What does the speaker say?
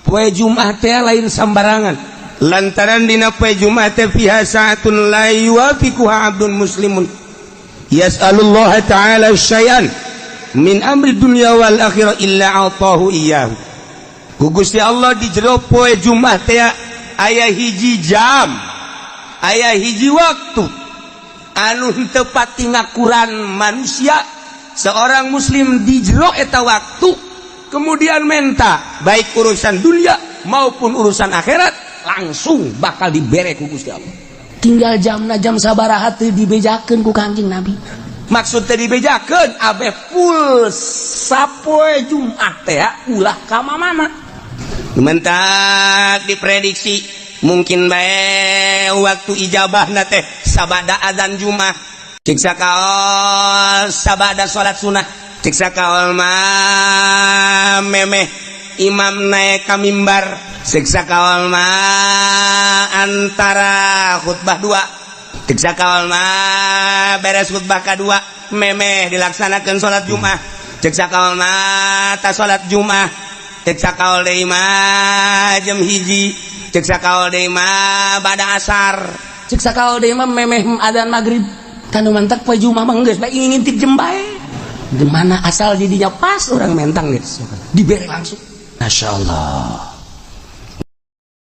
poe Jumat teh lain sambarangan lantaran dina poe Jumat teh fiha sa'atun la yuwafiquha 'abdun muslimun yas'alullah ta'ala syai'an min amri dunya wal akhirah illa atahu iyyahu. Ku Gusti Allah di jero poe Jumat teh aya hiji jam, aya hiji waktu anu teu pati ngakuran manusia seorang muslim di jero eta waktu kemudian menta baik urusan dunia maupun urusan akhirat langsung bakal dibere ku Gusti Allah. Tinggal jamna jam sabaraha teu dibejakeun ku Kangjeng Nabi. Maksud teh dibejakeun abe full sapoe Jumat teh ulah ka mamana. Mentak diprediksi mungkin bae waktu ijabahna teh sabada azan Jumat. Cik sakaol sabada salat sunah, cik sakaol mah memeh imam naik ka mimbar, cik sakaol mah antara khutbah dua, cik sakaol mah beres khutbah kedua memeh dilaksanakan salat Jumat, cik sakaol mah ta salat Jumat, cik sakaol deui mah jam hiji, cik sakaol deui mah bada asar, cik sakaol deui mah memeh adzan maghrib. Kanu mantak poe Jumat mah geus bae ngintip jam bae. Di mana asal didinya pas orang mentang geus. Dibere langsung. Masyaallah.